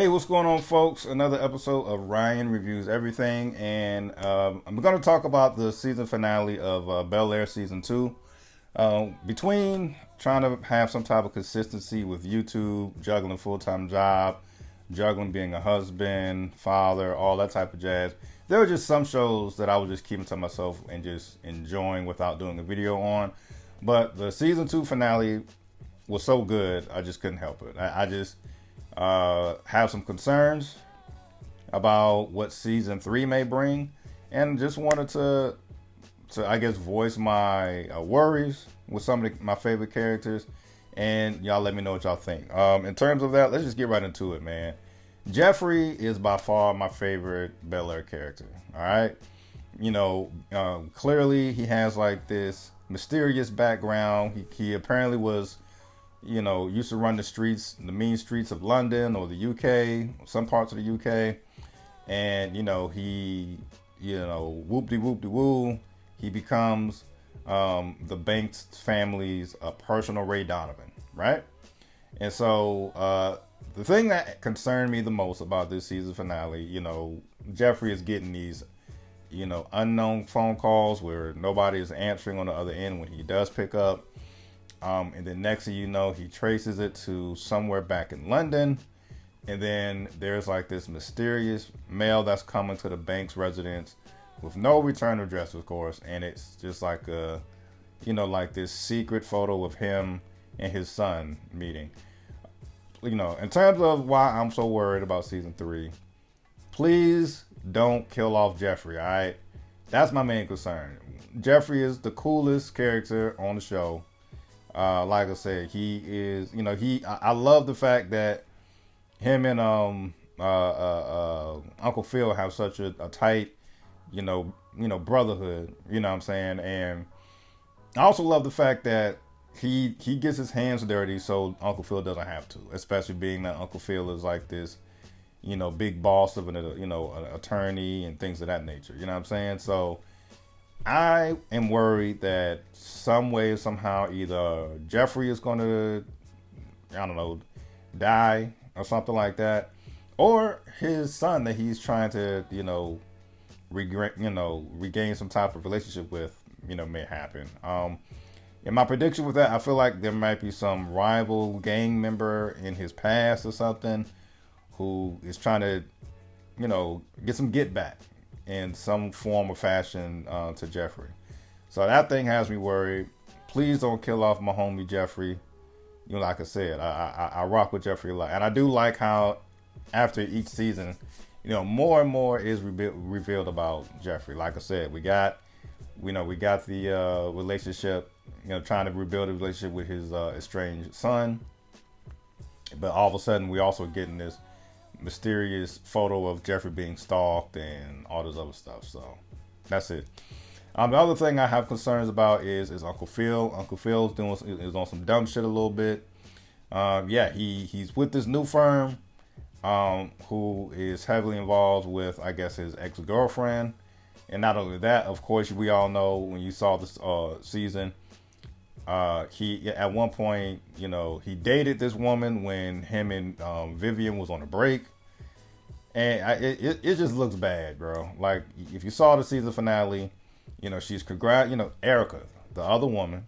Hey, what's going on, folks? Another episode of Ryan Reviews Everything, and I'm going to talk about the season finale of Bel Air Season 2. Between trying to have some type of consistency with YouTube, juggling a full-time job, juggling being a husband, father, all that type of jazz, there were just some shows that I was just keeping to myself and just enjoying without doing a video on. But the Season 2 finale was so good, I just couldn't help it. I just have some concerns about what Season 3 may bring, and just wanted to I guess voice my worries with some of my favorite characters, and y'all let me know what y'all think. In terms of that, let's just get right into it, man. Jeffrey is by far my favorite Bel Air character. All right, clearly he has like this mysterious background. He apparently was, used to run the mean streets of London or the UK, some parts of the UK. And, he, whoop-de-whoop-de-woo, he becomes the Banks family's personal Ray Donovan, right? And so the thing that concerned me the most about this season finale, Jeffrey is getting these, unknown phone calls where nobody is answering on the other end when he does pick up. And then next thing you know, he traces it to somewhere back in London. And then there's like this mysterious mail that's coming to the Banks residence with no return address, of course. And it's just like like this secret photo of him and his son meeting. In terms of why I'm so worried about Season 3, please don't kill off Jeffrey, all right? That's my main concern. Jeffrey is the coolest character on the show. Like I said, he is, I love the fact that him and Uncle Phil have such a tight, brotherhood, you know what I'm saying? And I also love the fact that he gets his hands dirty so Uncle Phil doesn't have to, especially being that Uncle Phil is like this, big boss of an attorney and things of that nature, you know what I'm saying? So I am worried that some way, somehow, either Jeffrey is going to, die or something like that, or his son that he's trying to, regain some type of relationship with, may happen. In my prediction with that, I feel like there might be some rival gang member in his past or something who is trying to, get some get back in some form or fashion to Jeffrey. So that thing has me worried. Please don't kill off my homie Jeffrey. Like I said, I rock with Jeffrey a lot. And I do like how after each season, more and more is revealed about Jeffrey. Like I said, we got the relationship, trying to rebuild a relationship with his estranged son. But all of a sudden, we also getting this mysterious photo of Jeffrey being stalked and all this other stuff. So that's it. The other thing I have concerns about is Uncle Phil. Uncle Phil's is on some dumb shit a little bit. He's with this new firm who is heavily involved with, I guess, his ex-girlfriend. And not only that, of course, we all know when you saw this season, he at one point, he dated this woman when him and Vivian was on a break. And it just looks bad, bro. Like, if you saw the season finale, she's Erica, the other woman,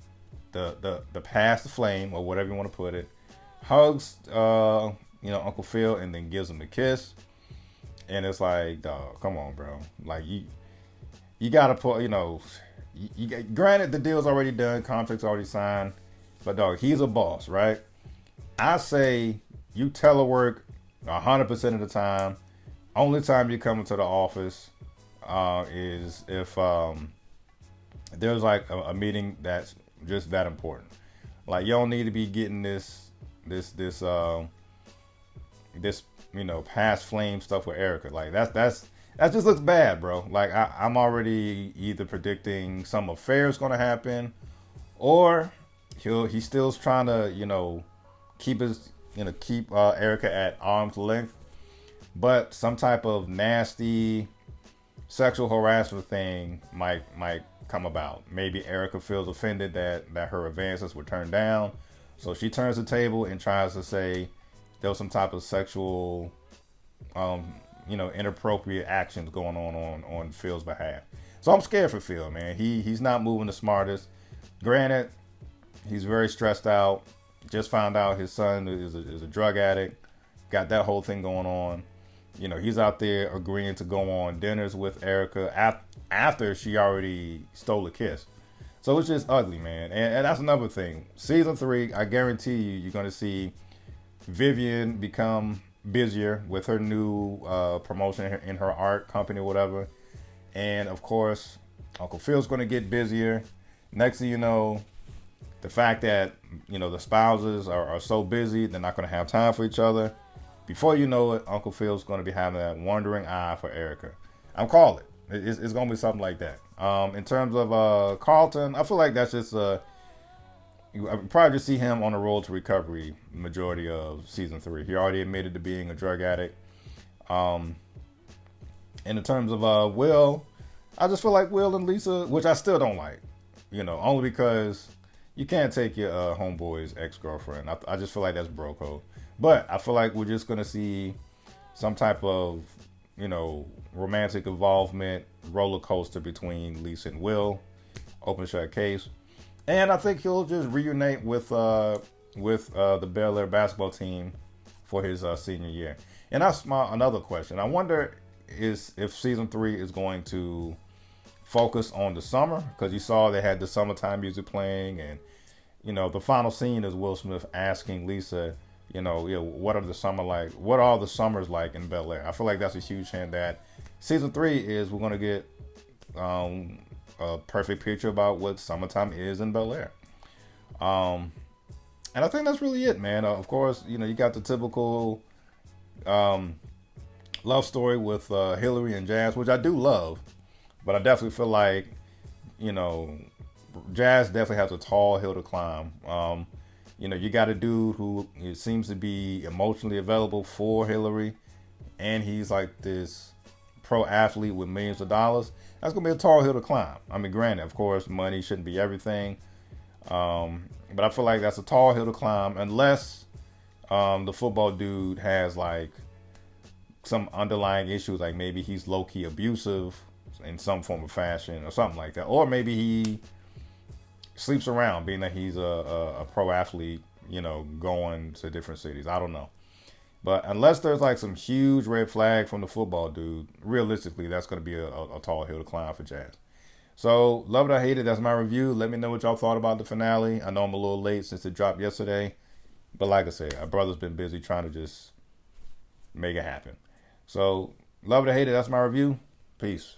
the past flame, or whatever you want to put it, hugs, Uncle Phil, and then gives him a kiss. And it's like, dog, come on, bro. Like, you gotta put, granted the deal's already done, contract's already signed, but dog, he's a boss, right? I say you telework 100% of the time. Only time you come into the office is if there's like a meeting that's just that important. Like, you don't need to be getting this past flame stuff with Erica. Like, that just looks bad, bro. Like, I'm already either predicting some affair is gonna happen, or he's still trying to keep Erica at arm's length. But some type of nasty sexual harassment thing might come about. Maybe Erica feels offended that her advances were turned down, so she turns the table and tries to say there was some type of sexual inappropriate actions going on Phil's behalf. So I'm scared for Phil, man. He's not moving the smartest. Granted, he's very stressed out. Just found out his son is a drug addict. Got that whole thing going on. He's out there agreeing to go on dinners with Erica after she already stole a kiss. So it's just ugly, man. And that's another thing. Season 3, I guarantee you're going to see Vivian become busier with her new promotion in her art company or whatever. And of course, Uncle Phil's going to get busier. Next thing you know, the fact that, the spouses are so busy, they're not going to have time for each other. Before you know it, Uncle Phil's going to be having that wandering eye for Erica. I'm calling it. It's going to be something like that. In terms of Carlton, I feel like that's just I probably just see him on the road to recovery majority of season 3. He already admitted to being a drug addict. And in terms of Will, I just feel like Will and Lisa, which I still don't like, only because you can't take your homeboy's ex-girlfriend. I just feel like that's bro code. But I feel like we're just going to see some type of, romantic involvement, roller coaster between Lisa and Will, open shut case. And I think he'll just reunite with the Bel Air basketball team for his senior year. And that's another question. I wonder if season 3 is going to focus on the summer, because you saw they had the summertime music playing, and the final scene is Will Smith asking Lisa, what are the summer like? What are the summers like in Bel Air? I feel like that's a huge hint that season 3 is we're going to get a perfect picture about what summertime is in Bel Air. And I think that's really it, man. Of course, you got the typical love story with Hillary and Jazz, which I do love, but I definitely feel like, Jazz definitely has a tall hill to climb. You got a dude who seems to be emotionally available for Hillary, and he's like this pro athlete with millions of dollars. That's going to be a tall hill to climb. I mean, granted, of course, money shouldn't be everything. But I feel like that's a tall hill to climb unless the football dude has like some underlying issues, like maybe he's low-key abusive in some form of fashion or something like that. Or maybe he sleeps around, being that he's a pro athlete, going to different cities. I don't know. But unless there's like some huge red flag from the football dude, realistically, that's going to be a tall hill to climb for Jazz. So, love it or hate it, that's my review. Let me know what y'all thought about the finale. I know I'm a little late since it dropped yesterday. But like I said, our brother's been busy trying to just make it happen. So, love it or hate it, that's my review. Peace.